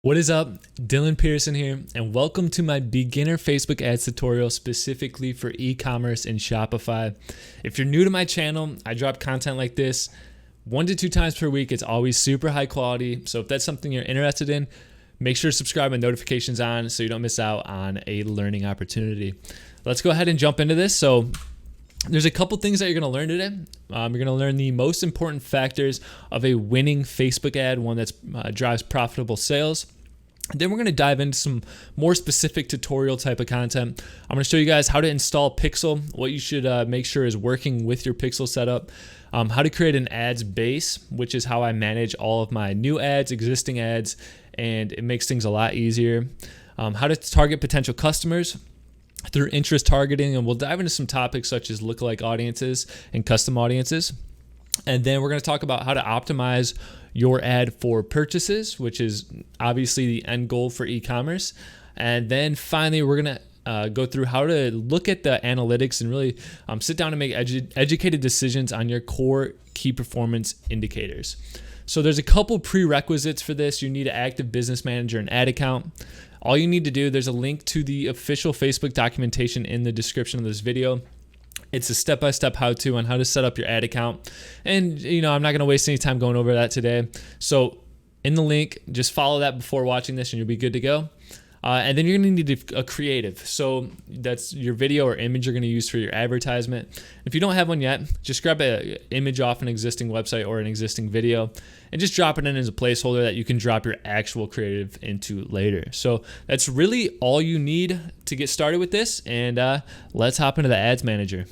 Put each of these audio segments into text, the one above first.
What is up? Dylan Pearson here, and welcome to my beginner Facebook ads tutorial specifically for e-commerce and Shopify. If you're new to my channel, I drop content like this 1 to 2 times per week. It's always super high quality. So if that's something you're interested in, make sure to subscribe and notifications on so you don't miss out on a learning opportunity. Let's go ahead and jump into this. So there's a couple things that you're going to learn today. You're going to learn the most important factors of a winning Facebook ad, one that drives profitable sales. Then we're going to dive into some more specific tutorial type of content. I'm going to show you guys how to install Pixel, what you should make sure is working with your Pixel setup, how to create an ads base, which is how I manage all of my new ads, existing ads, and it makes things a lot easier. How to target potential customers through interest targeting, and we'll dive into some topics such as lookalike audiences and custom audiences. And then we're going to talk about how to optimize your ad for purchases, which is obviously the end goal for e-commerce. And then finally, we're going to go through how to look at the analytics and really sit down and make educated decisions on your core key performance indicators. So there's a couple prerequisites for this. You need an active business manager and ad account. All you need to do, there's a link to the official Facebook documentation in the description of this video. It's a step-by-step how-to on how to set up your ad account. And, I'm not going to waste any time going over that today. So in the link, just follow that before watching this and you'll be good to go. And then you're going to need a creative. So that's your video or image you're going to use for your advertisement. If you don't have one yet, just grab an image off an existing website or an existing video and just drop it in as a placeholder that you can drop your actual creative into later. So that's really all you need to get started with this. And let's hop into the ads manager.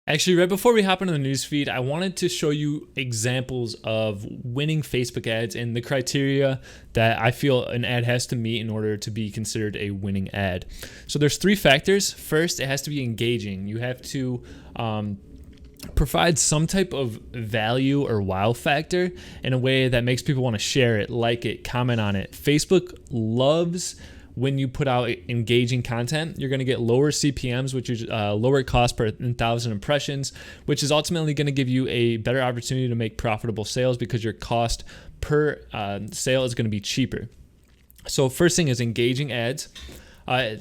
Actually, right before we hop into the newsfeed, I wanted to show you examples of winning Facebook ads and the criteria that I feel an ad has to meet in order to be considered a winning ad. So there's 3 factors. First, it has to be engaging. You have to provide some type of value or wow factor in a way that makes people want to share it, like it, comment on it. Facebook loves when you put out engaging content. You're going to get lower CPMs, which is lower cost per 1,000 impressions, which is ultimately going to give you a better opportunity to make profitable sales because your cost per sale is going to be cheaper. So first thing is engaging ads.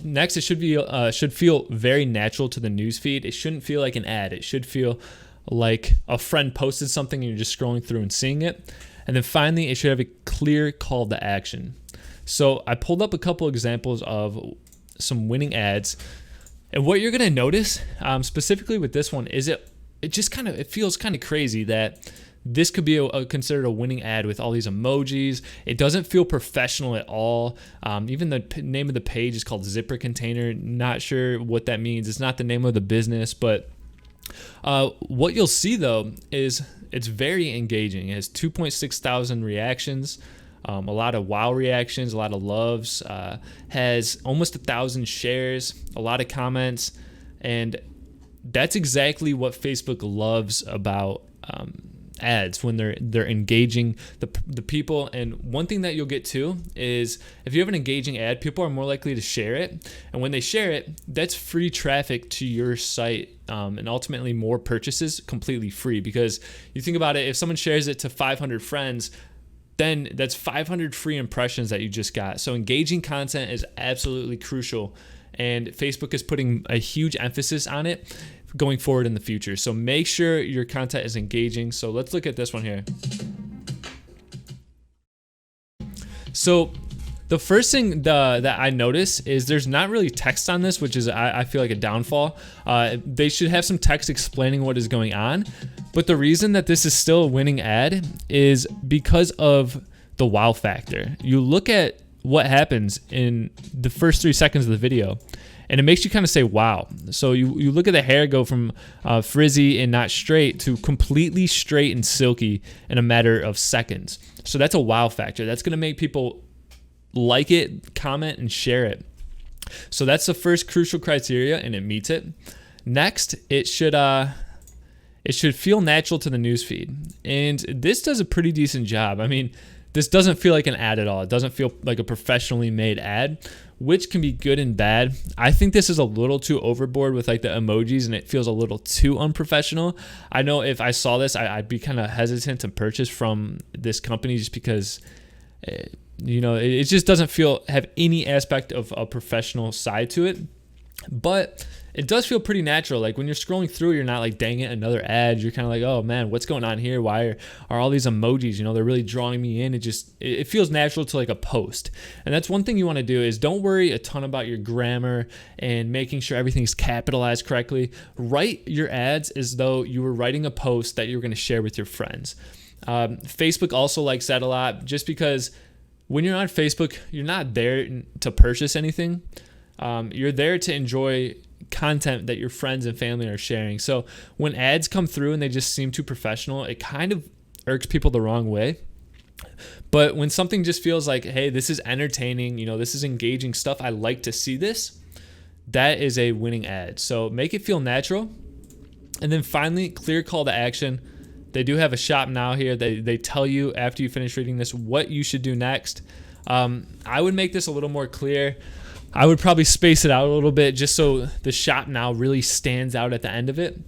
Next, it should feel very natural to the newsfeed. It shouldn't feel like an ad. It should feel like a friend posted something and you're just scrolling through and seeing it. And then finally, it should have a clear call to action. So I pulled up a couple examples of some winning ads, and what you're gonna notice specifically with this one is it feels kind of crazy that this could be considered a winning ad with all these emojis. It doesn't feel professional at all. Even the name of the page is called Zipper Container. Not sure what that means. It's not the name of the business, but what you'll see though is it's very engaging. It has 2.6 thousand reactions. A lot of wow reactions, a lot of loves, has almost 1,000 shares, a lot of comments, and that's exactly what Facebook loves about ads when they're engaging the people. And one thing that you'll get too is if you have an engaging ad, people are more likely to share it, and when they share it, that's free traffic to your site, and ultimately more purchases completely free. Because you think about it, if someone shares it to 500 friends, then that's 500 free impressions that you just got. So engaging content is absolutely crucial, and Facebook is putting a huge emphasis on it going forward in the future. So make sure your content is engaging. So let's look at this one here. So the first thing that I notice is there's not really text on this, which is I feel like a downfall. They should have some text explaining what is going on. But the reason that this is still a winning ad is because of the wow factor. You look at what happens in the first 3 seconds of the video, and it makes you kind of say, wow. So you look at the hair go from frizzy and not straight to completely straight and silky in a matter of seconds. So that's a wow factor. That's going to make people like it, comment, and share it. So that's the first crucial criteria, and it meets it. Next, it should feel natural to the newsfeed, and this does a pretty decent job. I mean, this doesn't feel like an ad at all. It doesn't feel like a professionally made ad, which can be good and bad. I think this is a little too overboard with like the emojis, and it feels a little too unprofessional. I know if I saw this, I'd be kind of hesitant to purchase from this company just because It just doesn't have any aspect of a professional side to it. But it does feel pretty natural. Like when you're scrolling through, you're not like, dang it, another ad. You're kind of like, oh man, what's going on here? Why are all these emojis? They're really drawing me in. It feels natural to like a post. And that's one thing you want to do is don't worry a ton about your grammar and making sure everything's capitalized correctly. Write your ads as though you were writing a post that you're going to share with your friends. Facebook also likes that a lot, just because when you're on Facebook, you're not there to purchase anything. You're there to enjoy content that your friends and family are sharing. So when ads come through and they just seem too professional, it kind of irks people the wrong way. But when something just feels like, hey, this is entertaining, this is engaging stuff, I like to see this, that is a winning ad. So make it feel natural. And then finally, clear call to action. They do have a shop now here. They tell you after you finish reading this what you should do next. I would make this a little more clear. I would probably space it out a little bit just so the shop now really stands out at the end of it.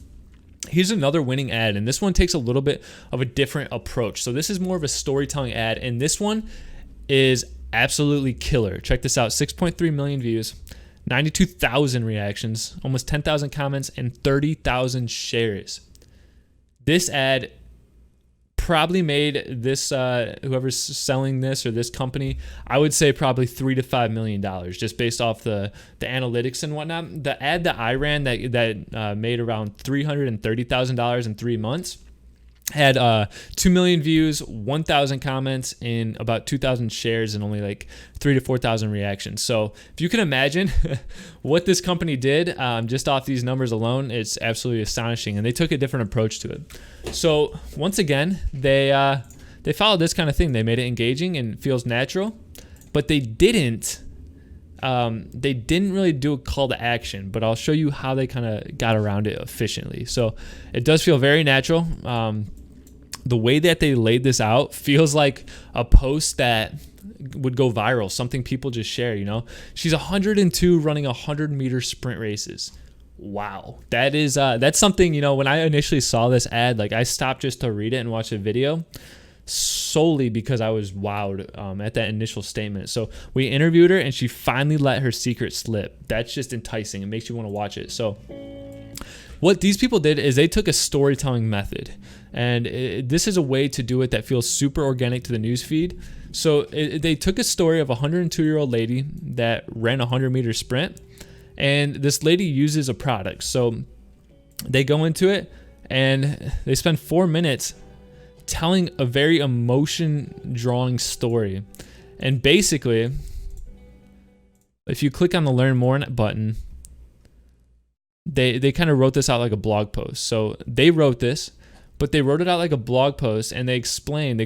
Here's another winning ad, and this one takes a little bit of a different approach. So this is more of a storytelling ad, and this one is absolutely killer. Check this out, 6.3 million views, 92,000 reactions, almost 10,000 comments, and 30,000 shares. This ad probably made this whoever's selling this or this company, I would say probably $3 to $5 million just based off the analytics and whatnot. The ad that I ran that made around $330,000 in 3 months had 2 million views, 1,000 comments, and about 2,000 shares, and only like 3,000 to 4,000 reactions. So if you can imagine what this company did just off these numbers alone, it's absolutely astonishing. And they took a different approach to it. So once again, they followed this kind of thing. They made it engaging and feels natural, but they didn't really do a call to action. But I'll show you how they kind of got around it efficiently. So it does feel very natural. The way that they laid this out feels like a post that would go viral, something people just share. She's 102 running 100-meter sprint races. Wow, that's something. When I initially saw this ad, like I stopped just to read it and watch a video solely because I was wowed at that initial statement. So we interviewed her and she finally let her secret slip. That's just enticing. It makes you want to watch it. So what these people did is they took a storytelling method, and this is a way to do it that feels super organic to the newsfeed. So they took a story of a 102-year-old lady that ran a 100-meter sprint, and this lady uses a product. So they go into it and they spend 4 minutes telling a very emotion-drawing story. And basically, if you click on the Learn More button, they kind of wrote this out like a blog post. So they wrote this, but they wrote it out like a blog post, and they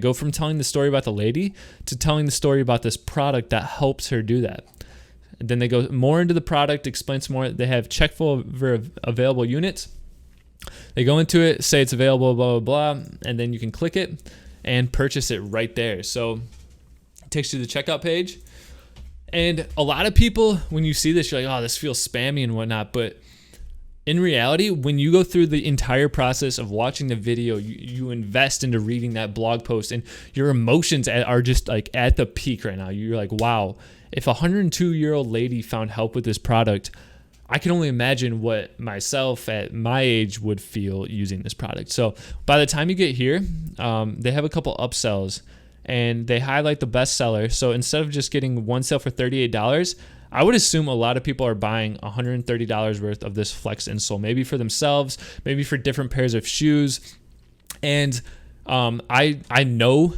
go from telling the story about the lady to telling the story about this product that helps her do that. And then they go more into the product, explain some more. They have check for available units. They go into it, say it's available, blah, blah, blah, and then you can click it and purchase it right there. So it takes you to the checkout page. And a lot of people, when you see this, you're like, oh, this feels spammy and whatnot. But in reality, when you go through the entire process of watching the video, you invest into reading that blog post, and your emotions are just like at the peak right now. You're like, wow, if a 102-year-old lady found help with this product, I can only imagine what myself at my age would feel using this product. So by the time you get here, they have a couple upsells, and they highlight the best seller. So instead of just getting one sale for $38, I would assume a lot of people are buying $130 worth of this Flex insole, maybe for themselves, maybe for different pairs of shoes. And I know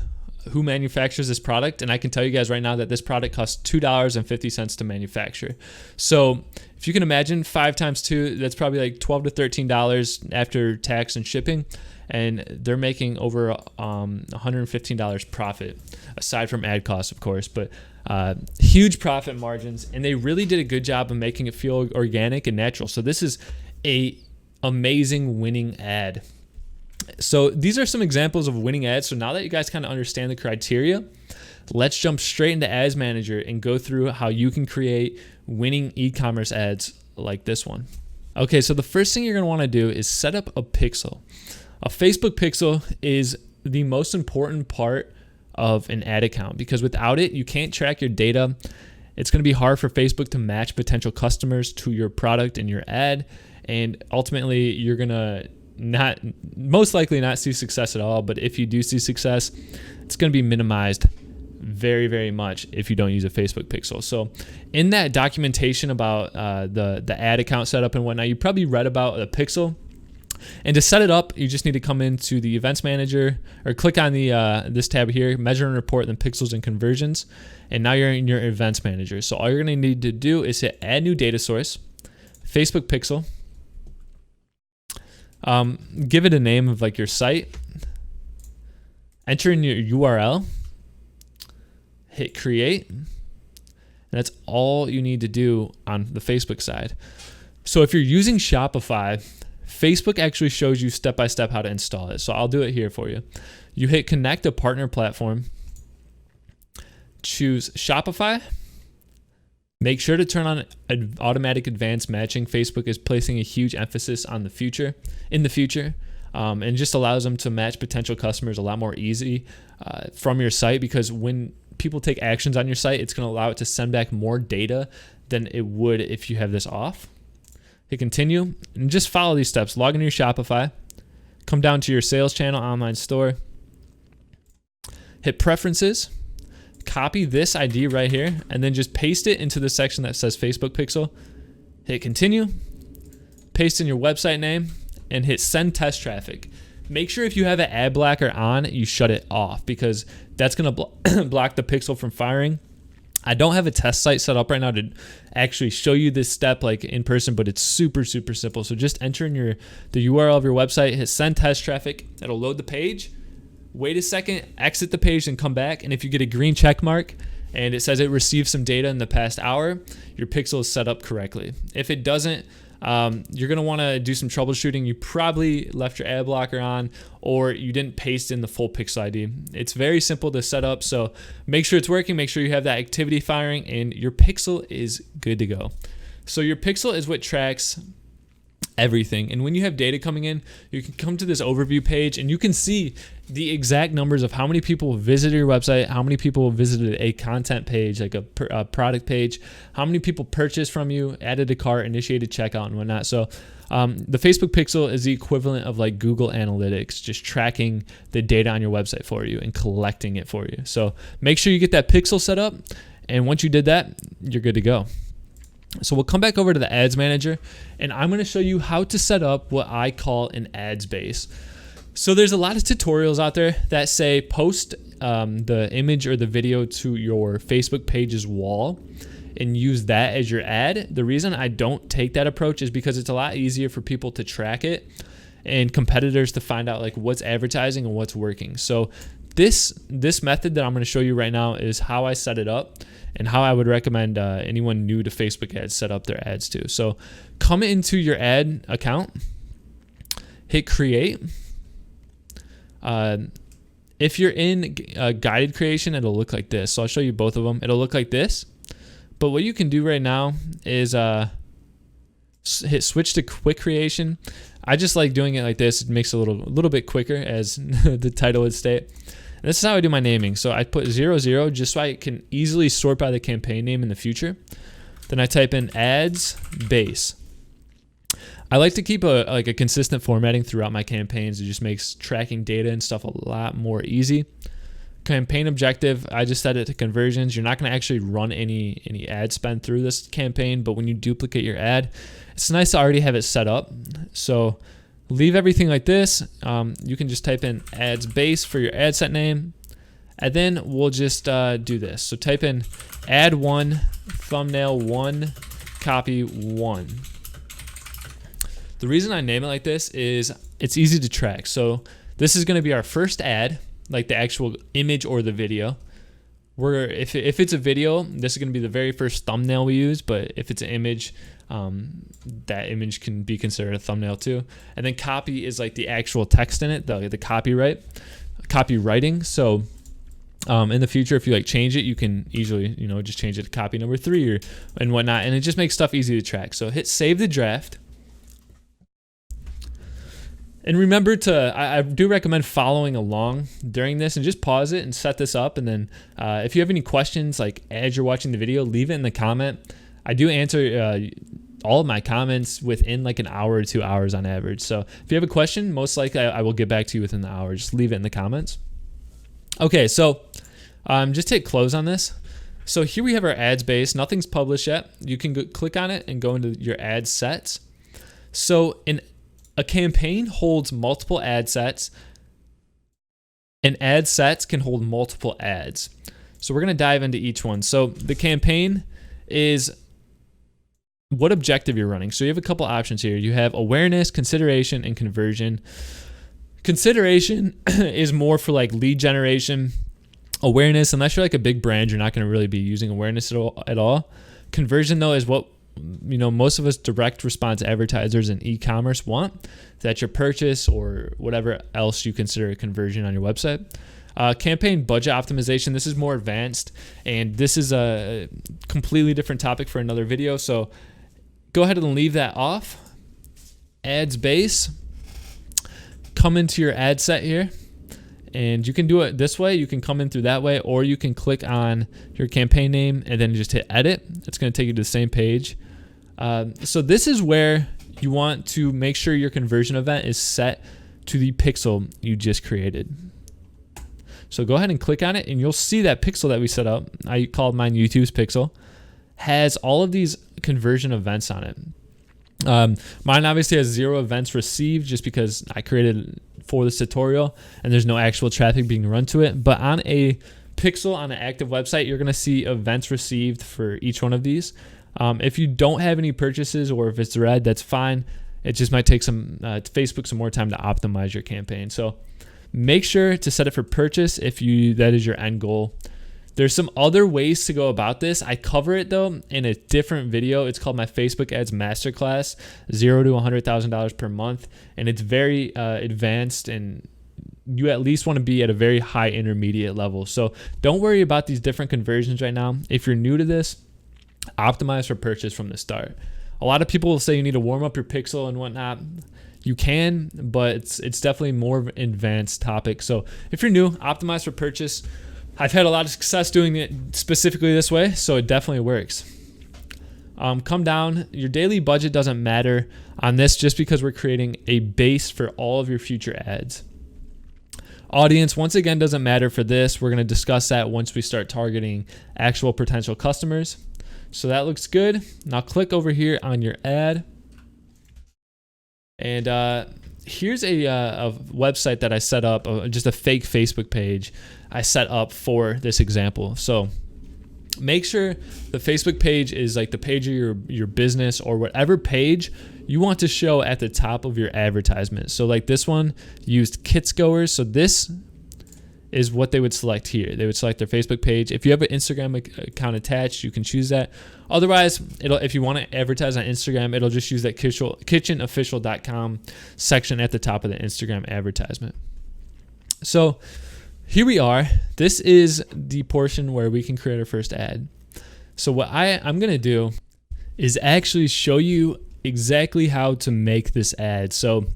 who manufactures this product, and I can tell you guys right now that this product costs $2.50 to manufacture. So if you can imagine 5 times 2, that's probably like $12 to $13 after tax and shipping. And they're making over $115 profit, aside from ad costs, of course, but huge profit margins. And they really did a good job of making it feel organic and natural. So this is a amazing winning ad. So these are some examples of winning ads. So now that you guys kind of understand the criteria, let's jump straight into Ads Manager and go through how you can create winning e-commerce ads like this one. Okay, so the first thing you're going to want to do is set up a pixel. A Facebook pixel is the most important part of an ad account, because without it, you can't track your data. It's going to be hard for Facebook to match potential customers to your product and your ad. And ultimately, you're going to most likely not see success at all. But if you do see success, it's going to be minimized very, very much if you don't use a Facebook pixel. So in that documentation about the ad account setup and whatnot, you probably read about the pixel. And to set it up, you just need to come into the Events Manager or click on the this tab here, Measure and Report, then Pixels and Conversions. And now you're in your Events Manager. So all you're going to need to do is hit Add New Data Source, Facebook Pixel. Give it a name of like your site. Enter in your URL. Hit Create. And that's all you need to do on the Facebook side. So if you're using Shopify, Facebook actually shows you step-by-step how to install it. So I'll do it here for you. You hit Connect a Partner Platform. Choose Shopify. Make sure to turn on automatic advanced matching. Facebook is placing a huge emphasis on the future, and just allows them to match potential customers a lot more easy from your site, because when people take actions on your site, it's going to allow it to send back more data than it would if you have this off. Hit Continue and just follow these steps. Log into your Shopify, come down to your sales channel, online store, hit Preferences, copy this ID right here, and then just paste it into the section that says Facebook Pixel. Hit Continue, paste in your website name, and hit Send Test Traffic. Make sure if you have an ad blocker on, you shut it off, because that's going to block the pixel from firing. I don't have a test site set up right now to actually show you this step like in person, but it's super, super simple. So just enter in the URL of your website, hit Send Test Traffic. It'll load the page. Wait a second, exit the page and come back. And if you get a green check mark and it says it received some data in the past hour, your pixel is set up correctly. If it doesn't, you're going to want to do some troubleshooting. You probably left your ad blocker on, or you didn't paste in the full pixel ID. It's very simple to set up, so make sure it's working. Make sure you have that activity firing, and your pixel is good to go. So your pixel is what tracks everything. And when you have data coming in, you can come to this overview page and you can see the exact numbers of how many people visited your website, how many people visited a content page, like a product page, how many people purchased from you, added a cart, initiated checkout, and whatnot. So the Facebook pixel is the equivalent of like Google Analytics, just tracking the data on your website for you and collecting it for you. So make sure you get that pixel set up, and once you did that, you're good to go. So we'll come back over to the Ads Manager, and I'm going to show you how to set up what I call an ads base. So there's a lot of tutorials out there that say post the image or the video to your Facebook page's wall and use that as your ad. The reason I don't take that approach is because it's a lot easier for people to track it and competitors to find out like what's advertising and what's working. So this method that I'm going to show you right now is how I set it up and how I would recommend anyone new to Facebook ads set up their ads too. So come into your ad account, hit Create. If you're in guided creation, it'll look like this. So I'll show you both of them. It'll look like this. But what you can do right now is hit switch to quick creation. I just like doing it like this. It makes it a little bit quicker, as the title would state. And this is how I do my naming. So I put 00 just so I can easily sort by the campaign name in the future. Then I type in ads base. I like to keep a consistent formatting throughout my campaigns. It just makes tracking data and stuff a lot more easy. Campaign objective, I just set it to conversions. You're not going to actually run any ad spend through this campaign, but when you duplicate your ad, it's nice to already have it set up. So leave everything like this. You can just type in ads base for your ad set name, and then we'll just do this. So type in ad 1, thumbnail 1, copy 1. The reason I name it like this is it's easy to track. So this is going to be our first ad, like the actual image or the video. If it's a video, this is going to be the very first thumbnail we use, but if it's an image, that image can be considered a thumbnail too. And then copy is like the actual text in it, the copywriting. So in the future, if you like change it, you can easily just change it to copy number 3 and whatnot, and it just makes stuff easy to track. So hit save the draft. And remember to, I do recommend following along during this and just pause it and set this up. And then if you have any questions, like as you're watching the video, leave it in the comment. I do answer all of my comments within like an hour or 2 hours on average. So if you have a question, most likely I will get back to you within the hour. Just leave it in the comments. Okay, so just hit close on this. So here we have our ads base. Nothing's published yet. You can click on it and go into your ad sets. So a campaign holds multiple ad sets, and ad sets can hold multiple ads. So we're going to dive into each one. So the campaign is what objective you're running. So you have a couple options here. You have awareness, consideration, and conversion. Consideration is more for like lead generation. Awareness, unless you're like a big brand, you're not going to really be using awareness at all. Conversion though is what most of us direct response advertisers in e-commerce want, that your purchase or whatever else you consider a conversion on your website. Campaign budget optimization, this is more advanced, and this is a completely different topic for another video, so go ahead and leave that off. Ads base, come into your ad set here, and you can do it this way. You can come in through that way, or you can click on your campaign name and then just hit edit. It's going to take you to the same page. So this is where you want to make sure your conversion event is set to the pixel you just created. So go ahead and click on it, and you'll see that pixel that we set up. I called mine YouTube's pixel. Has all of these conversion events on it. Mine obviously has 0 events received just because I created for this tutorial and there's no actual traffic being run to it. But on a pixel on an active website, you're going to see events received for each one of these. If you don't have any purchases, or if it's red, that's fine. It just might take Facebook some more time to optimize your campaign. So make sure to set it for purchase if that is your end goal. There's some other ways to go about this. I cover it though in a different video. It's called my Facebook Ads Masterclass, $0 to $100,000 per month. And it's very advanced, and you at least want to be at a very high intermediate level. So don't worry about these different conversions right now. If you're new to this, optimize for purchase from the start. A lot of people will say you need to warm up your pixel and whatnot. You can, but it's definitely more of an advanced topic. So if you're new, optimize for purchase. I've had a lot of success doing it specifically this way, so it definitely works. Come down. Your daily budget doesn't matter on this just because we're creating a base for all of your future ads. Audience, once again, doesn't matter for this. We're going to discuss that once we start targeting actual potential customers. So that looks good. Now click over here on your ad. And here's a website that I set up, just a fake Facebook page I set up for this example. So make sure the Facebook page is like the page of your business, or whatever page you want to show at the top of your advertisement. So like this one used kits goers. So this is what they would select here. They would select their Facebook page. If you have an Instagram account attached, you can choose that. Otherwise, if you want to advertise on Instagram, it'll just use that kitchenofficial.com section at the top of the Instagram advertisement. So here we are. This is the portion where we can create our first ad. So what I'm going to do is actually show you exactly how to make this ad. So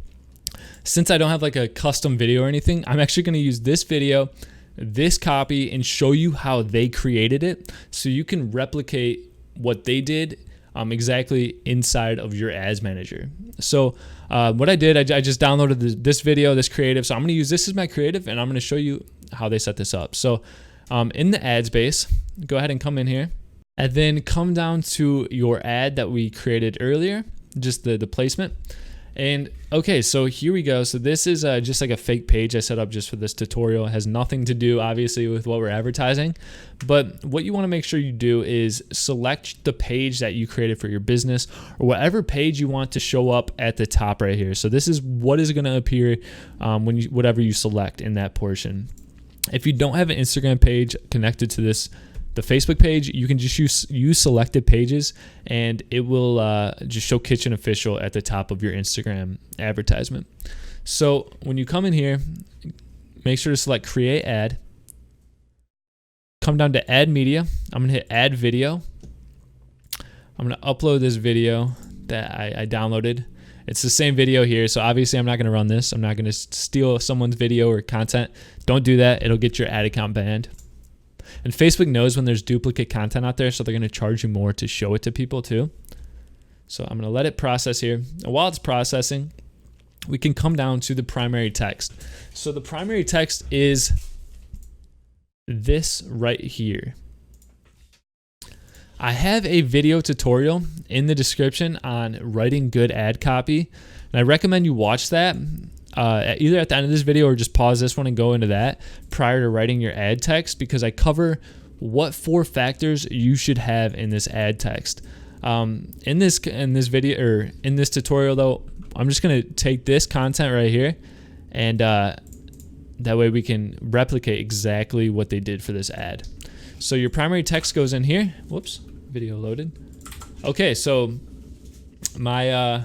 since I don't have like a custom video or anything, I'm actually going to use this video, this copy, and show you how they created it, so you can replicate what they did exactly inside of your ads manager. So what I did, I just downloaded this video, this creative. So I'm going to use this as my creative, and I'm going to show you how they set this up. So in the ads base, go ahead and come in here, and then come down to your ad that we created earlier, just the placement. And okay, so here we go. So this is just like a fake page I set up just for this tutorial. It has nothing to do, obviously, with what we're advertising. But what you want to make sure you do is select the page that you created for your business, or whatever page you want to show up at the top right here. So this is what is going to appear whatever you select in that portion. If you don't have an Instagram page connected to the Facebook page, you can just use selected pages, and it will just show Kitchen Official at the top of your Instagram advertisement. So when you come in here, make sure to select Create Ad. Come down to Add Media. I'm going to hit Add Video. I'm going to upload this video that I downloaded. It's the same video here. So obviously I'm not going to run this. I'm not going to steal someone's video or content. Don't do that. It'll get your ad account banned. And Facebook knows when there's duplicate content out there, so they're going to charge you more to show it to people too. So I'm going to let it process here. And while it's processing, we can come down to the primary text. So the primary text is this right here. I have a video tutorial in the description on writing good ad copy, and I recommend you watch that either at the end of this video or just pause this one and go into that prior to writing your ad text, because I cover what 4 factors you should have in this ad text. In this video, or in this tutorial though, I'm just gonna take this content right here, and that way we can replicate exactly what they did for this ad. So your primary text goes in here. Whoops, video loaded. Okay, so my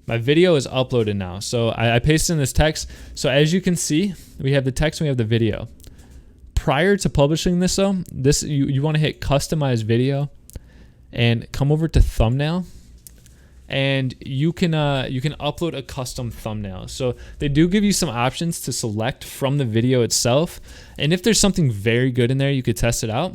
video is uploaded now. So I pasted in this text. So as you can see, we have the text and we have the video. Prior to publishing this though, you want to hit customize video and come over to thumbnail, and you can upload a custom thumbnail. So they do give you some options to select from the video itself, and if there's something very good in there, you could test it out.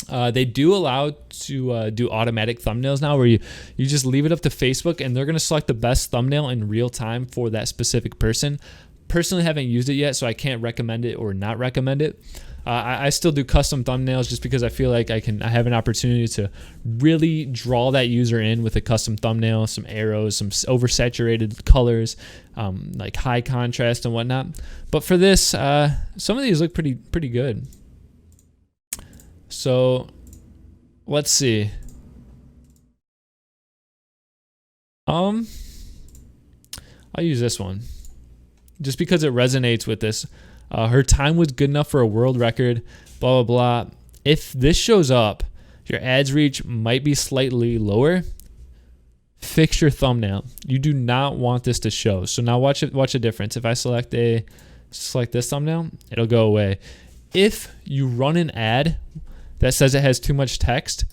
They do allow to do automatic thumbnails now, where you just leave it up to Facebook and they're going to select the best thumbnail in real time for that specific person. Personally, haven't used it yet, so I can't recommend it or not recommend it. I still do custom thumbnails just because I feel like I have an opportunity to really draw that user in with a custom thumbnail, some arrows, some oversaturated colors, like high contrast and whatnot. But for this, some of these look pretty good. So let's see. I'll use this one just because it resonates with this. Her time was good enough for a world record, blah, blah, blah. If this shows up, your ads reach might be slightly lower. Fix your thumbnail. You do not want this to show. So now watch a difference. If I select this thumbnail, it'll go away. If you run an ad that says it has too much text,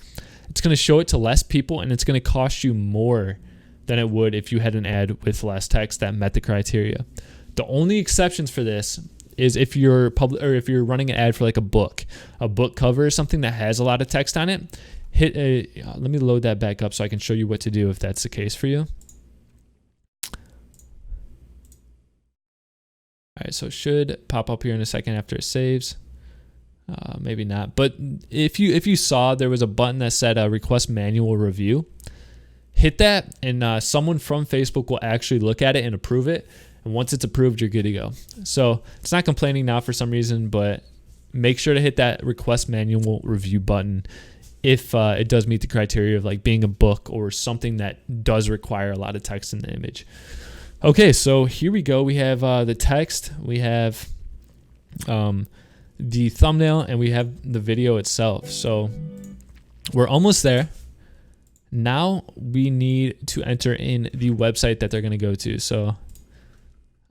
it's going to show it to less people, and it's going to cost you more than it would if you had an ad with less text that met the criteria. The only exceptions for this is if you're running an ad for like a book cover or something that has a lot of text on it. Let me load that back up so I can show you what to do if that's the case for you. All right, so it should pop up here in a second after it saves. Maybe not, but if you saw there was a button that said request manual review, hit that, and someone from Facebook will actually look at it and approve it. And once it's approved, you're good to go. So it's not complaining now for some reason, but make sure to hit that request manual review button if it does meet the criteria of like being a book or something that does require a lot of text in the image. Okay, so here we go. We have the text, we have the thumbnail, and we have the video itself. So we're almost there. Now we need to enter in the website that they're going to go to. So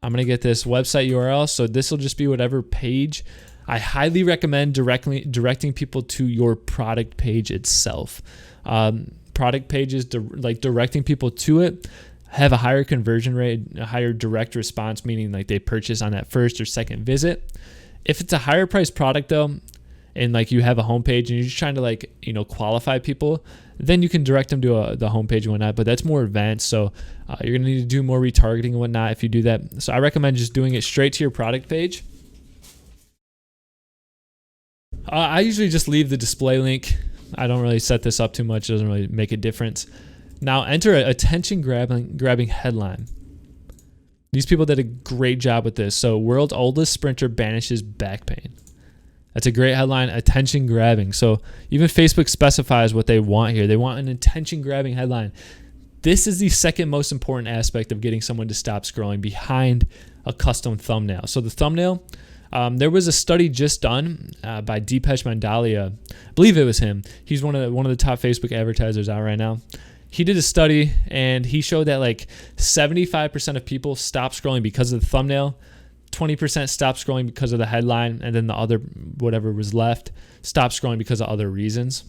I'm going to get this website URL. So this will just be whatever page. I highly recommend directing people to your product page itself. Product pages, like directing people to it, have a higher conversion rate, a higher direct response, meaning like they purchase on that first or second visit. If it's a higher priced product though, and like you have a homepage and you're just trying to like, qualify people, then you can direct them to the homepage and whatnot, but that's more advanced. So you're gonna need to do more retargeting and whatnot if you do that. So I recommend just doing it straight to your product page. I usually just leave the display link. I don't really set this up too much. It doesn't really make a difference. Now enter an attention grabbing headline. These people did a great job with this. So world's oldest sprinter banishes back pain. That's a great headline, attention grabbing. So even Facebook specifies what they want here. They want an attention grabbing headline. This is the second most important aspect of getting someone to stop scrolling behind a custom thumbnail. So the thumbnail, there was a study just done by Deepesh Mandalia. I believe it was him. He's one of the top Facebook advertisers out right now. He did a study and he showed that like 75% of people stop scrolling because of the thumbnail, 20% stop scrolling because of the headline, and then the other, whatever was left, stop scrolling because of other reasons.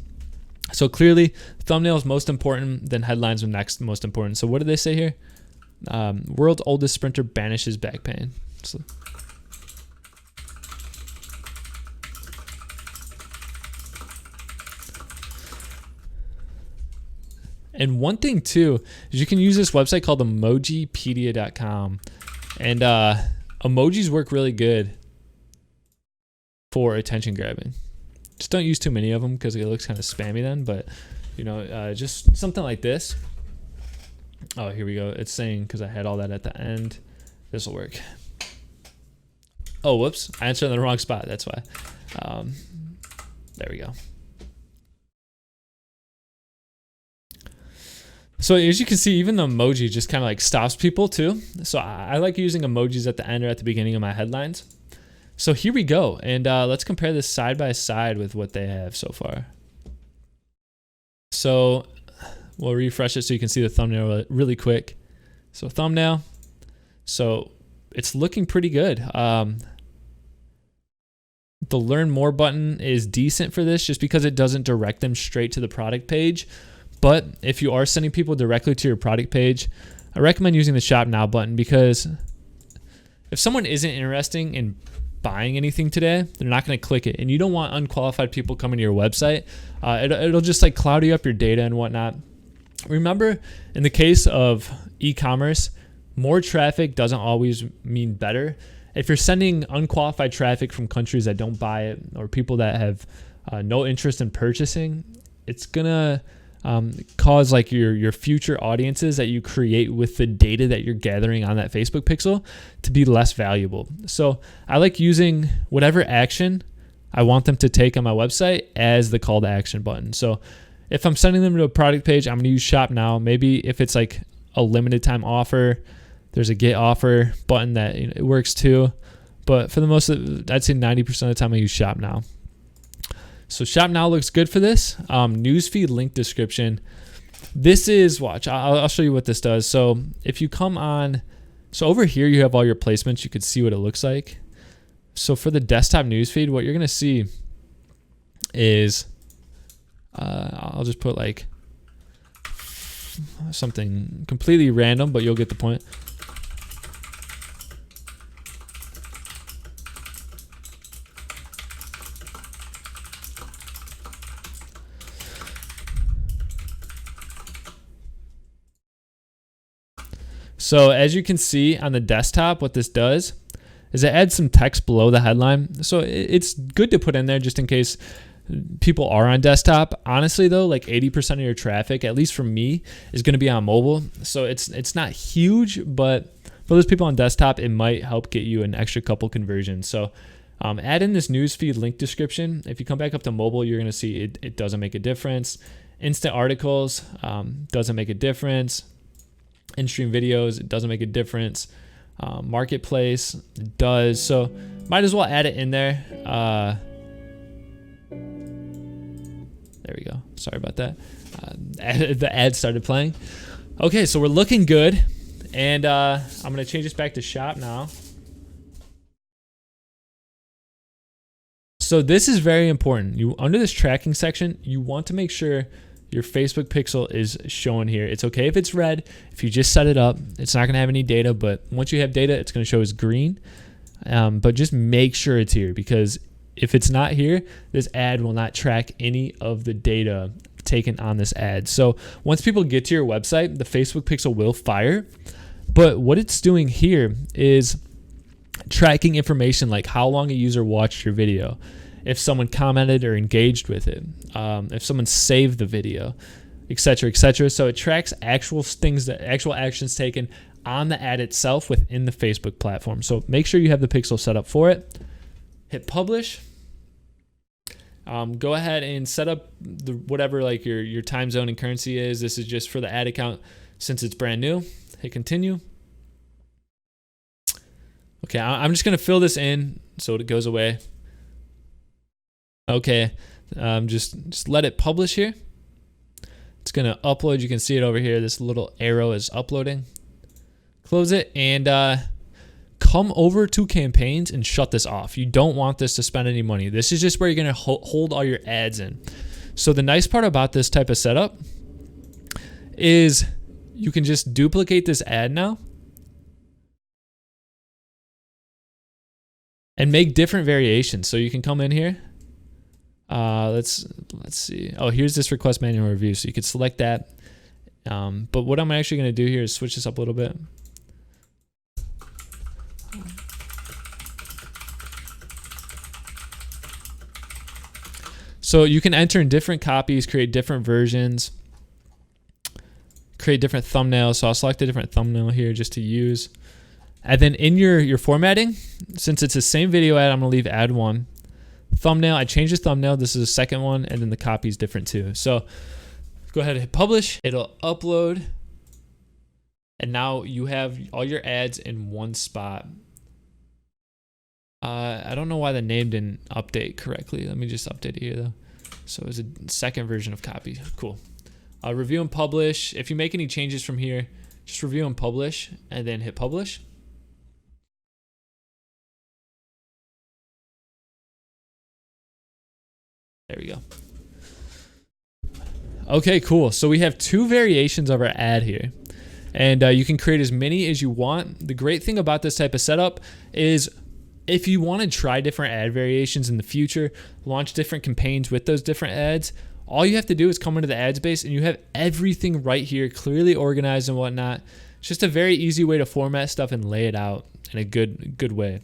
So clearly, thumbnail is most important, then headlines are next most important. So what did they say here? World's oldest sprinter banishes back pain. So, and one thing too is you can use this website called emojipedia.com, and emojis work really good for attention grabbing. Just don't use too many of them because it looks kind of spammy then, but just something like this. Oh, here we go. It's saying, because I had all that at the end, this will work. Oh, whoops. I answered in the wrong spot. That's why. There we go. So as you can see, even the emoji just kind of like stops people too. So I like using emojis at the end or at the beginning of my headlines. So here we go. And let's compare this side by side with what they have so far. So we'll refresh it so you can see the thumbnail really quick. So thumbnail. So it's looking pretty good. The learn more button is decent for this just because it doesn't direct them straight to the product page. But if you are sending people directly to your product page, I recommend using the shop now button, because if someone isn't interested in buying anything today, they're not going to click it. And you don't want unqualified people coming to your website. It'll just like cloudy up your data and whatnot. Remember, in the case of e-commerce, more traffic doesn't always mean better. If you're sending unqualified traffic from countries that don't buy it, or people that have no interest in purchasing, it's gonna cause like your future audiences that you create with the data that you're gathering on that Facebook pixel to be less valuable. So I like using whatever action I want them to take on my website as the call to action button. So if I'm sending them to a product page, I'm going to use shop now. Maybe if it's like a limited time offer, there's a get offer button that it works too. But for the most of, I'd say 90% of the time I use shop now. So shop now looks good for this. Newsfeed link description. This is, watch, I'll show you what this does. So if you come on, so over here you have all your placements. You could see what it looks like. So for the desktop newsfeed, what you're going to see is, I'll just put like something completely random, but you'll get the point. So as you can see on the desktop, what this does is it adds some text below the headline. So it's good to put in there just in case people are on desktop. Honestly though, like 80% of your traffic, at least for me, is going to be on mobile. So it's not huge, but for those people on desktop, it might help get you an extra couple conversions. So add in this newsfeed link description. If you come back up to mobile, you're going to see it doesn't make a difference. Instant articles doesn't make a difference. In-stream videos, it doesn't make a difference. Marketplace, it does. So might as well add it in there. There we go. Sorry about that. The ad started playing. Okay, so we're looking good. And I'm going to change this back to shop now. So this is very important. Under this tracking section, you want to make sure your Facebook pixel is shown here. It's okay if it's red. If you just set it up, it's not going to have any data, but once you have data, it's going to show as green. But just make sure it's here, because if it's not here, this ad will not track any of the data taken on this ad. So once people get to your website, the Facebook pixel will fire. But what it's doing here is tracking information like how long a user watched your video, if someone commented or engaged with it, if someone saved the video, etc., etc. So it tracks actual actions taken on the ad itself within the Facebook platform. So make sure you have the pixel set up for it. Hit publish. Go ahead and set up whatever like your time zone and currency is. This is just for the ad account since it's brand new. Hit continue. Okay, I'm just gonna fill this in so it goes away. Okay, just let it publish here. It's gonna upload. You can see it over here. This little arrow is uploading. Close it and come over to campaigns and shut this off. You don't want this to spend any money. This is just where you're gonna hold all your ads in. So the nice part about this type of setup is you can just duplicate this ad now and make different variations. So you can come in here. Let's see. Oh, here's this request manual review. So you could select that. But what I'm actually going to do here is switch this up a little bit. So you can enter in different copies, create different versions, create different thumbnails. So I'll select a different thumbnail here just to use. And then in your formatting, since it's the same video ad, I'm gonna leave ad 1. Thumbnail, I changed the thumbnail. This is the second one, and then the copy is different too. So go ahead and hit publish. It'll upload. And now you have all your ads in one spot. I don't know why the name didn't update correctly. Let me just update it here though. So it's a second version of copy. Cool. Review and publish. If you make any changes from here, just review and publish and then hit publish. There we go. Okay, cool. So we have 2 variations of our ad here. And you can create as many as you want. The great thing about this type of setup is if you want to try different ad variations in the future, launch different campaigns with those different ads, all you have to do is come into the ad space and you have everything right here, clearly organized and whatnot. It's just a very easy way to format stuff and lay it out in a good way.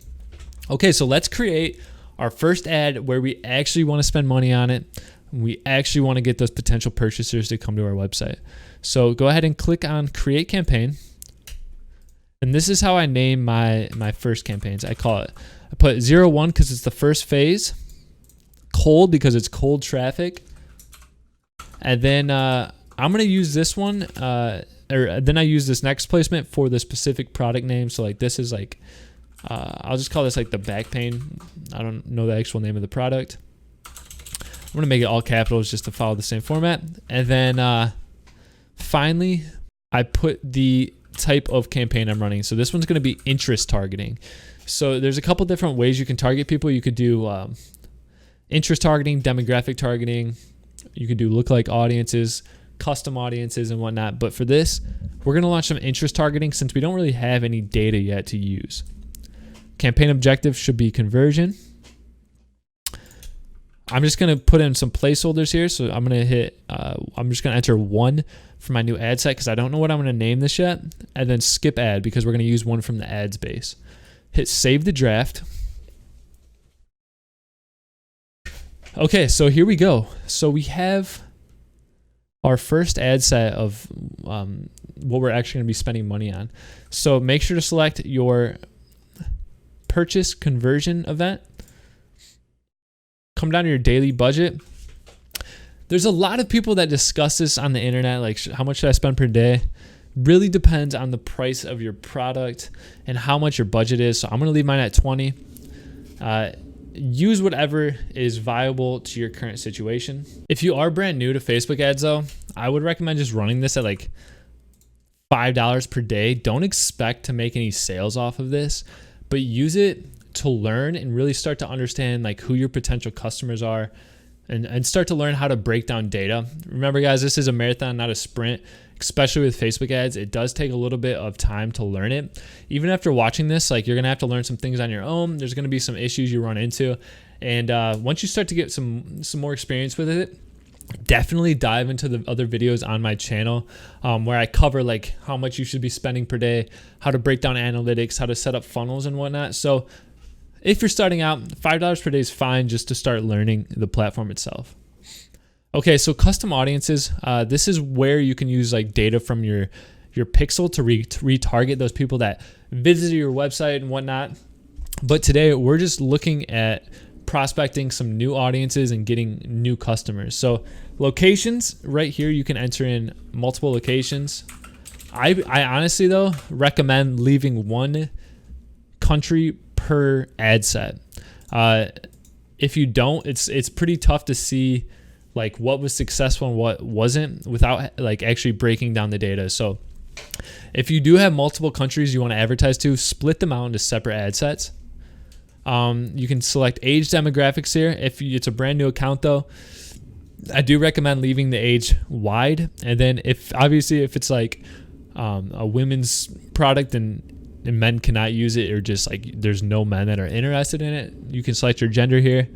Okay, so let's create our first ad where we actually want to spend money on it. We actually want to get those potential purchasers to come to our website. So go ahead and click on create campaign. And this is how I name my first campaigns. I put 01 because it's the first phase, cold because it's cold traffic, and then I'm gonna use this one, or then I use this next placement for the specific product name. So like this is like, I'll just call this like the back pain. I don't know the actual name of the product. I'm gonna make it all capitals just to follow the same format. And then finally, I put the type of campaign I'm running. So this one's going to be interest targeting. So there's a couple different ways you can target people. You could do interest targeting, demographic targeting. You could do lookalike audiences, custom audiences, and whatnot. But for this, we're going to launch some interest targeting since we don't really have any data yet to use. Campaign objective should be conversion. I'm just going to put in some placeholders here. So I'm going to hit, I'm just going to enter 1 for my new ad set because I don't know what I'm going to name this yet. And then skip ad because we're going to use one from the ads base. Hit save the draft. Okay, so here we go. So we have our first ad set of what we're actually going to be spending money on. So make sure to select your purchase conversion event. Come down to your daily budget. There's a lot of people that discuss this on the internet, like how much should I spend per day? Really depends on the price of your product and how much your budget is. So I'm gonna leave mine at 20. Use whatever is viable to your current situation. If you are brand new to Facebook ads though, I would recommend just running this at like $5 per day. Don't expect to make any sales off of this, but use it to learn and really start to understand like who your potential customers are and start to learn how to break down data. Remember guys, this is a marathon, not a sprint, especially with Facebook ads. It does take a little bit of time to learn it. Even after watching this, like you're gonna have to learn some things on your own. There's gonna be some issues you run into. And once you start to get some more experience with it, definitely dive into the other videos on my channel where I cover like how much you should be spending per day, how to break down analytics, how to set up funnels and whatnot. So if you're starting out, $5 per day is fine just to start learning the platform itself. Okay, so custom audiences. This is where you can use like data from your pixel to retarget those people that visited your website and whatnot. But today we're just looking at prospecting some new audiences and getting new customers. So locations, right here you can enter in multiple locations. I honestly though recommend leaving one country per ad set. If you don't, it's pretty tough to see like what was successful and what wasn't without like actually breaking down the data. So if you do have multiple countries you want to advertise to, split them out into separate ad sets. You can select age demographics here. If it's a brand new account though, I do recommend leaving the age wide. And then if it's like a women's product, then and men cannot use it, or just like there's no men that are interested in it, you can select your gender here.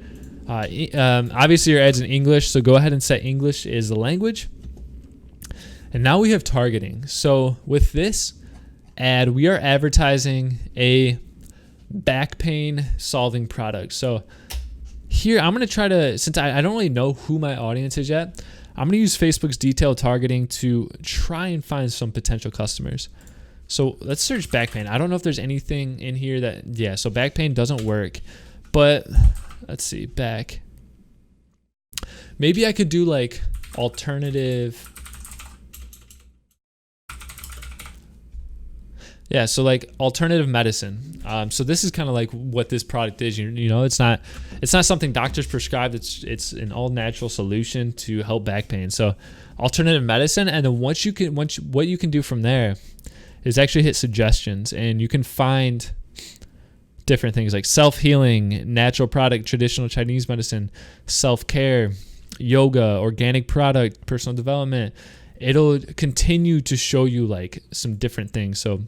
Obviously your ad's in English, so go ahead and set English as the language. And now we have targeting. So with this ad, we are advertising a back pain solving product. So here I'm going to try to, since I don't really know who my audience is yet, I'm going to use Facebook's detailed targeting to try and find some potential customers. So let's search back pain. I don't know if there's anything in here that, yeah, so back pain doesn't work, but let's see, back. Maybe I could do like alternative. Yeah, so like alternative medicine. So this is kind of like what this product is. You know, it's not something doctors prescribe. It's an all natural solution to help back pain. So alternative medicine, and then what you can do from there is actually hit suggestions, and you can find different things like self-healing, natural product, traditional Chinese medicine, self-care, yoga, organic product, personal development. It'll continue to show you like some different things. So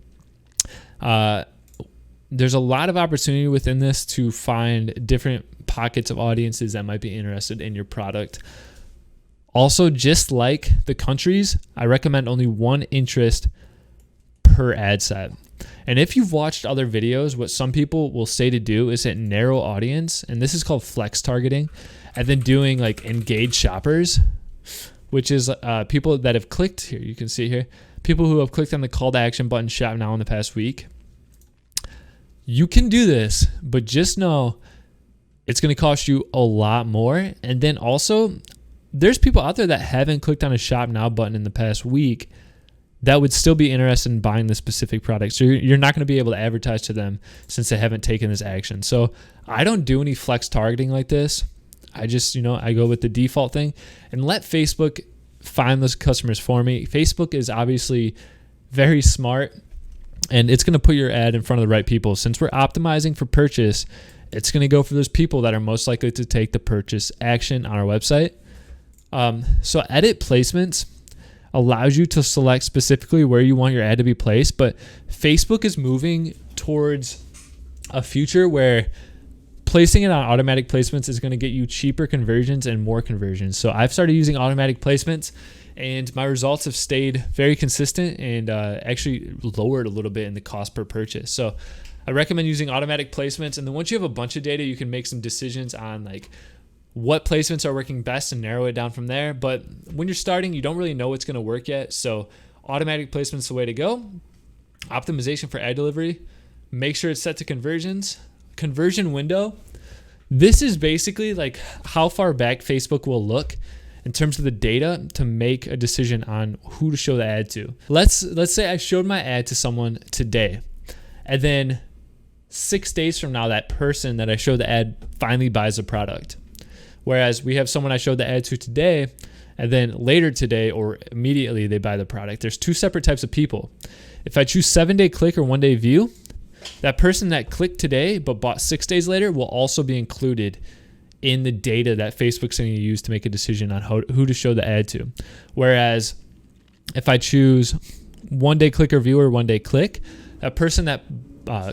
there's a lot of opportunity within this to find different pockets of audiences that might be interested in your product. Also, just like the countries, I recommend only one interest per ad set. And if you've watched other videos, what some people will say to do is hit narrow audience, and this is called flex targeting, and then doing like engaged shoppers, which is people that have clicked here. You can see here, people who have clicked on the call to action button shop now in the past week. You can do this, but just know it's going to cost you a lot more. And then also, there's people out there that haven't clicked on a shop now button in the past week that would still be interested in buying the specific product. So you're not going to be able to advertise to them since they haven't taken this action. So I don't do any flex targeting like this. I just, I go with the default thing and let Facebook find those customers for me. Facebook is obviously very smart, and it's going to put your ad in front of the right people. Since we're optimizing for purchase, it's going to go for those people that are most likely to take the purchase action on our website. So edit placements allows you to select specifically where you want your ad to be placed, but Facebook is moving towards a future where placing it on automatic placements is going to get you cheaper conversions and more conversions. So I've started using automatic placements, and my results have stayed very consistent and actually lowered a little bit in the cost per purchase. So I recommend using automatic placements. And then once you have a bunch of data, you can make some decisions on like what placements are working best and narrow it down from there. But when you're starting, you don't really know what's going to work yet. So automatic placements is the way to go. Optimization for ad delivery. Make sure it's set to conversions. Conversion window. This is basically like how far back Facebook will look in terms of the data to make a decision on who to show the ad to. Let's say I showed my ad to someone today, and then 6 days from now, that person that I showed the ad finally buys the product. Whereas we have someone I showed the ad to today, and then later today or immediately they buy the product. There's two separate types of people. If I choose 7-day click or 1-day view, that person that clicked today but bought 6 days later will also be included in the data that Facebook's going to use to make a decision on who to show the ad to. Whereas if I choose 1-day click or view or 1-day click, that person that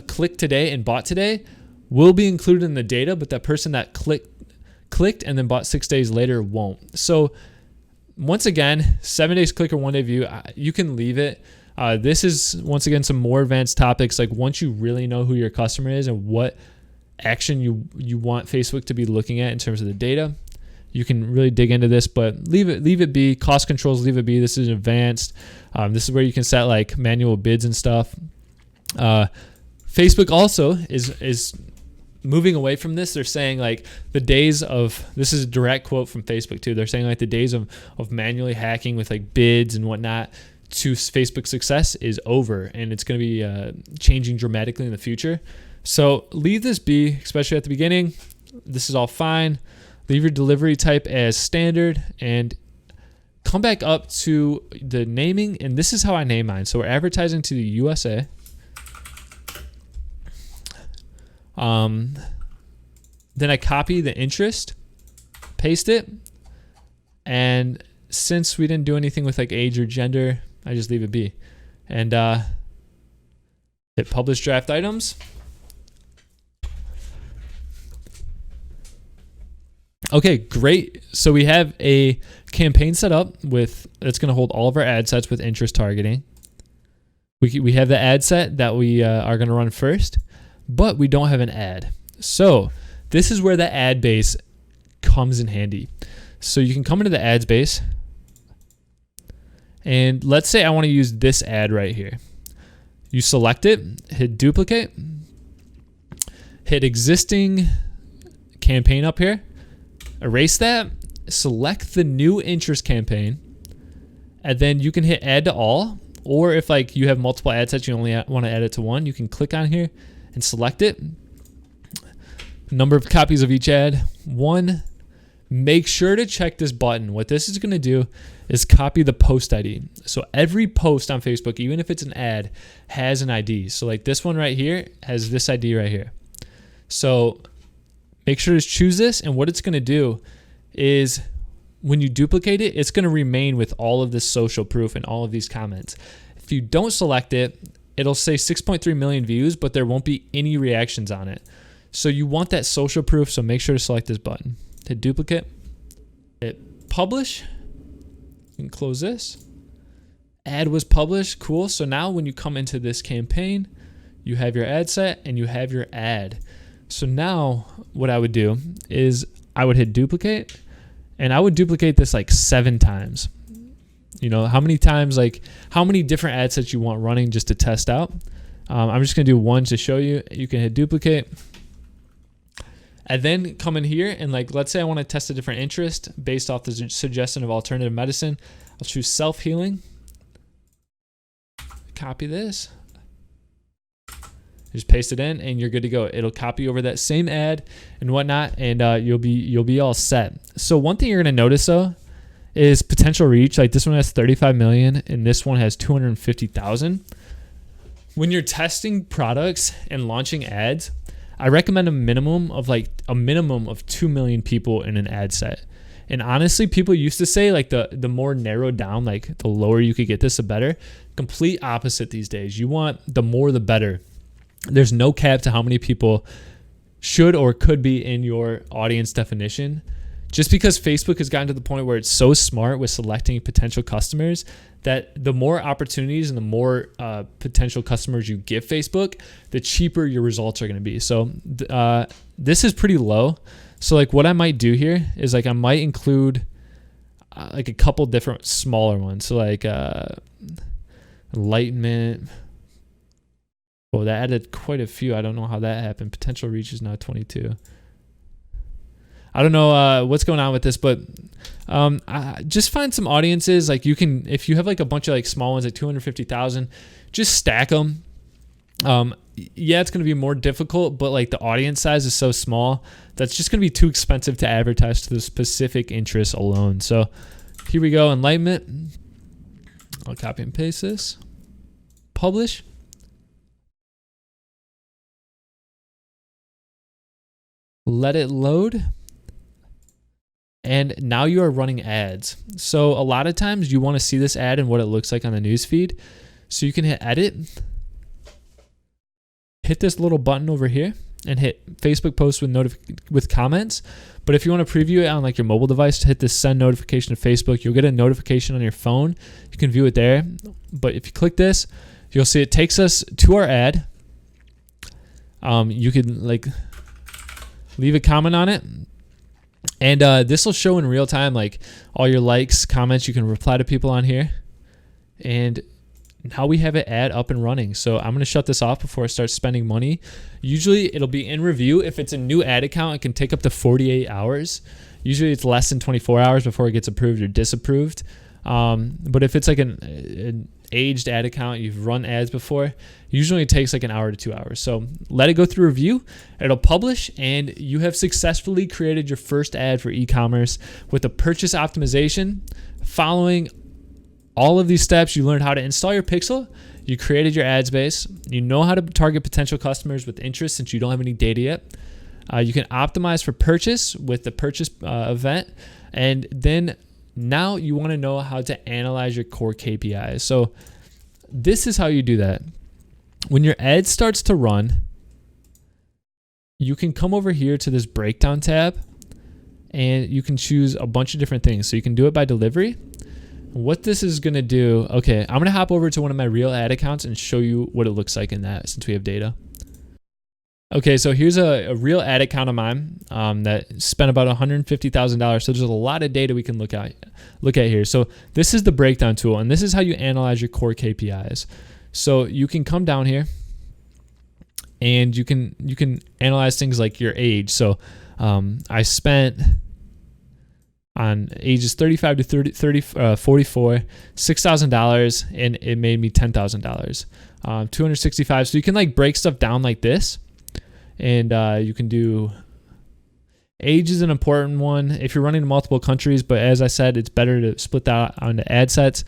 clicked today and bought today will be included in the data, but that person that clicked and then bought 6 days later won't. So once again, 7 days click or 1-day view, you can leave it. This is, once again, some more advanced topics. Like once you really know who your customer is and what action you want Facebook to be looking at in terms of the data, you can really dig into this, but leave it be. Cost controls, leave it be. This is advanced. This is where you can set like manual bids and stuff. Facebook also is moving away from this. They're saying like the days of, this is a direct quote from Facebook too. They're saying like the days of manually hacking with like bids and whatnot to Facebook success is over, and it's going to be changing dramatically in the future. So leave this be, especially at the beginning. This is all fine. Leave your delivery type as standard and come back up to the naming. And this is how I name mine. So we're advertising to the USA. Then I copy the interest, paste it. And since we didn't do anything with like age or gender, I just leave it be. And Hit publish draft items. Okay, great. So we have a campaign set up with that's going to hold all of our ad sets with interest targeting. We have the ad set that we are going to run first, but we don't have an ad. So this is where the ad base comes in handy. So you can come into the ads base, and let's say I want to use this ad right here. You select it, hit duplicate, hit existing campaign up here, erase that, select the new interest campaign, and then you can hit add to all, or if like you have multiple ad sets, you only want to add it to one, you can click on here and select it. Number of copies of each ad, 1. Make sure to check this button. What this is going to do is copy the post ID. So every post on Facebook, even if it's an ad, has an ID. So like this one right here has this ID right here. So make sure to choose this, and what it's going to do is when you duplicate it, it's going to remain with all of this social proof and all of these comments. If you don't select it, it'll say 6.3 million views, but there won't be any reactions on it. So you want that social proof, so make sure to select this button. Hit duplicate, hit publish, and close this. Ad was published, cool. So now when you come into this campaign, you have your ad set and you have your ad. So now what I would do is I would hit duplicate, and I would duplicate this like 7 times. You know, how many times, like how many different ad sets you want running just to test out. I'm just gonna do one to show you. You can hit duplicate. And then come in here and like, let's say I want to test a different interest based off the suggestion of alternative medicine. I'll choose self-healing. Copy this. Just paste it in and you're good to go. It'll copy over that same ad and whatnot, and you'll be all set. So one thing you're gonna notice though is potential reach. Like this one has 35 million and this one has 250,000. When you're testing products and launching ads, I recommend a minimum of 2 million people in an ad set. And honestly, people used to say like the more narrowed down, like the lower you could get this, the better. Complete opposite these days. You want the more the better. There's no cap to how many people should or could be in your audience definition. Just because Facebook has gotten to the point where it's so smart with selecting potential customers that the more opportunities and the more potential customers you give Facebook, the cheaper your results are going to be. So this is pretty low. So like what I might do here is like I might include like a couple different smaller ones. So like enlightenment. Oh, that added quite a few. I don't know how that happened. Potential reach is now 22. I don't know what's going on with this, but just find some audiences. Like you can, if you have like a bunch of like small ones, like 250,000, just stack them. Yeah, it's going to be more difficult, but like the audience size is so small that's just going to be too expensive to advertise to the specific interests alone. So here we go, enlightenment. I'll copy and paste this. Publish. Let it load. And now you are running ads. So a lot of times you want to see this ad and what it looks like on the newsfeed. So you can hit edit, hit this little button over here and hit Facebook post with comments. But if you want to preview it on like your mobile device, hit this send notification to Facebook. You'll get a notification on your phone. You can view it there. But if you click this, you'll see it takes us to our ad. You can like leave a comment on it. And this will show in real time, like all your likes, comments. You can reply to people on here. And now we have an ad up and running. So I'm going to shut this off before I start spending money. Usually it'll be in review. If it's a new ad account, it can take up to 48 hours. Usually it's less than 24 hours before it gets approved or disapproved. But if it's like an aged ad account, you've run ads before, usually it takes like an hour to 2 hours. So let it go through review, it'll publish, and you have successfully created your first ad for e-commerce with a purchase optimization. Following all of these steps, you learned how to install your pixel, you created your ads base, you know how to target potential customers with interest since you don't have any data yet. You can optimize for purchase with the purchase event, and then now you want to know how to analyze your core KPIs. So this is how you do that. when your ad starts to run, you can come over here to this breakdown tab and you can choose a bunch of different things. So you can do it by delivery. What this is going to do, okay, I'm going to hop over to one of my real ad accounts and show you what it looks like in that since we have data. Okay, so here's a real ad account of mine that spent about $150,000. So there's a lot of data we can look at here. So this is the breakdown tool, and this is how you analyze your core KPIs. So you can come down here, and you can analyze things like your age. So I spent on ages 35 to 44, $6,000, and it made me $10,000. 265. So you can like break stuff down like this. And you can do age is an important one if you're running in multiple countries, but as I said, it's better to split that onto ad sets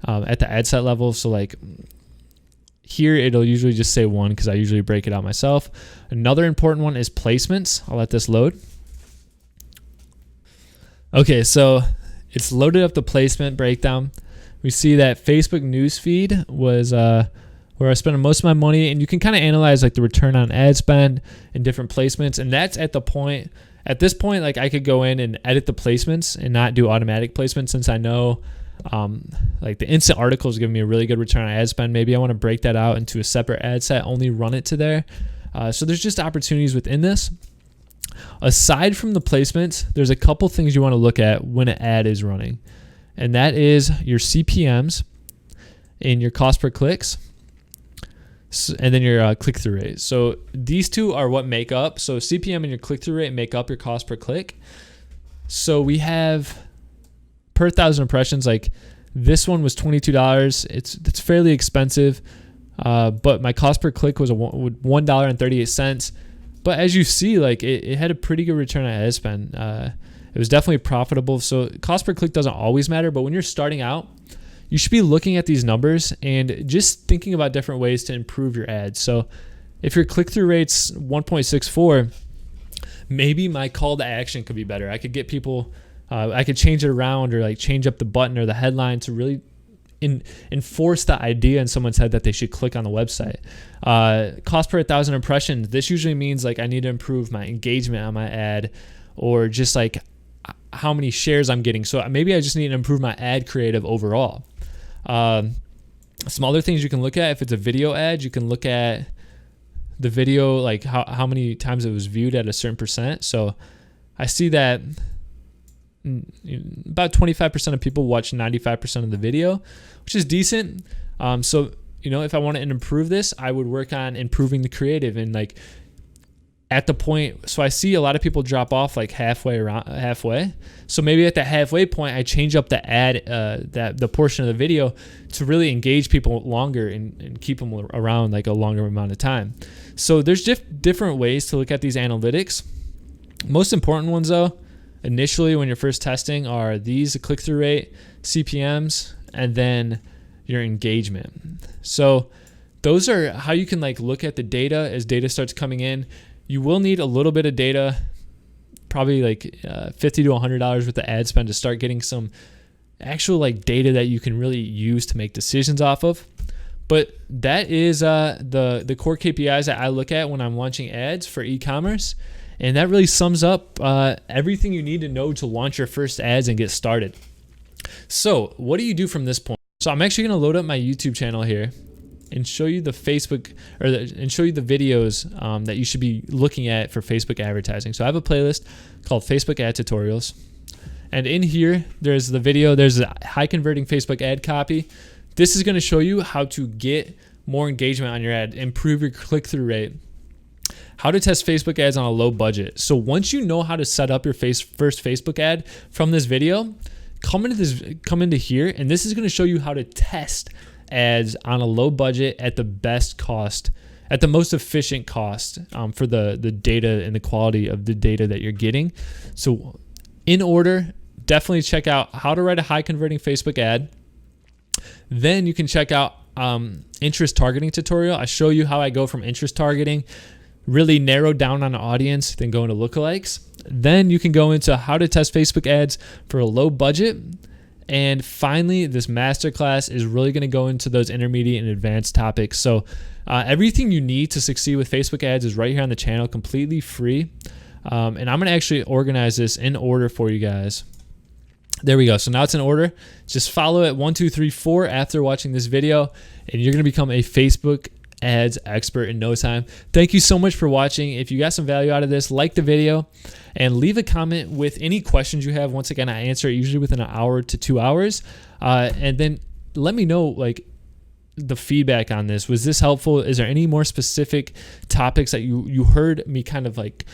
at the ad set level. So like here, it'll usually just say one because I usually break it out myself. Another important one is placements. I'll let this load. Okay, so it's loaded up the placement breakdown. We see that Facebook newsfeed was where I spent most of my money, and you can kind of analyze like the return on ad spend and different placements. And that's at this point, like I could go in and edit the placements and not do automatic placements since I know like the instant article is giving me a really good return on ad spend. Maybe I want to break that out into a separate ad set, only run it to there. So there's just opportunities within this. Aside from the placements, there's a couple things you want to look at when an ad is running, and that is your CPMs and your cost per clicks. And then your click-through rate. So these two are what make up. So CPM and your click-through rate make up your cost per click. So we have per 1,000 impressions, like this one was $22. It's fairly expensive, but my cost per click was $1.38. But as you see, like it had a pretty good return on ad spend. It was definitely profitable. So cost per click doesn't always matter, but when you're starting out, you should be looking at these numbers and just thinking about different ways to improve your ads. So if your click-through rate's 1.64, maybe my call to action could be better. I could get people, I could change it around or like change up the button or the headline to really enforce the idea in someone's head that they should click on the website. Cost per 1,000 impressions. This usually means like I need to improve my engagement on my ad or just like how many shares I'm getting. So maybe I just need to improve my ad creative overall. Some other things you can look at, if it's a video ad, you can look at the video, like how many times it was viewed at a certain percent. So I see that about 25% of people watch 95% of the video, which is decent. So, if I want to improve this, I would work on improving the creative and like at the point. So I see a lot of people drop off like halfway. So maybe at the halfway point, I change up the ad, the portion of the video to really engage people longer and keep them around like a longer amount of time. So there's different ways to look at these analytics. Most important ones though, initially when you're first testing are these: the click-through rate, CPMs, and then your engagement. So those are how you can like look at the data as data starts coming in. You will need a little bit of data, probably like $50 to $100 worth of ad spend to start getting some actual like data that you can really use to make decisions off of. But that is the core KPIs that I look at when I'm launching ads for e-commerce. And that really sums up everything you need to know to launch your first ads and get started. So what do you do from this point? So I'm actually going to load up my YouTube channel here and show you the Facebook and show you the videos that you should be looking at for Facebook advertising. So I have a playlist called Facebook Ad Tutorials. And in here, there's the video, there's a high converting Facebook ad copy. This is going to show you how to get more engagement on your ad, improve your click-through rate, how to test Facebook ads on a low budget. So once you know how to set up your first Facebook ad from this video, come into here, and this is going to show you how to test ads on a low budget at the best cost, at the most efficient cost for the data and the quality of the data that you're getting. So in order, definitely check out how to write a high converting Facebook ad. Then you can check out interest targeting tutorial. I show you how I go from interest targeting, really narrow down on an audience, then go into lookalikes. Then you can go into how to test Facebook ads for a low budget. And finally, this masterclass is really going to go into those intermediate and advanced topics. So everything you need to succeed with Facebook ads is right here on the channel, completely free. And I'm going to actually organize this in order for you guys. There we go. So now it's in order. Just follow it 1, 2, 3, 4 after watching this video, and you're going to become a Facebook ads expert in no time. Thank you so much for watching. If you got some value out of this, like the video and leave a comment with any questions you have. Once again, I answer it usually within an hour to 2 hours. And then let me know like the feedback on this. Was this helpful? Is there any more specific topics that you heard me kind of like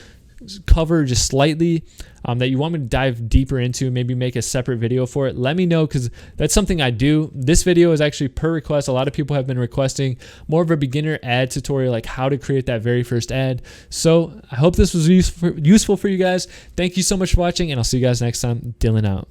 cover just slightly that you want me to dive deeper into, maybe make a separate video for it? Let me know, because that's something I do. This video is actually per request. A lot of people have been requesting more of a beginner ad tutorial, like how to create that very first ad. So I hope this was useful for you guys. Thank you so much for watching, and I'll see you guys next time. Dylan out.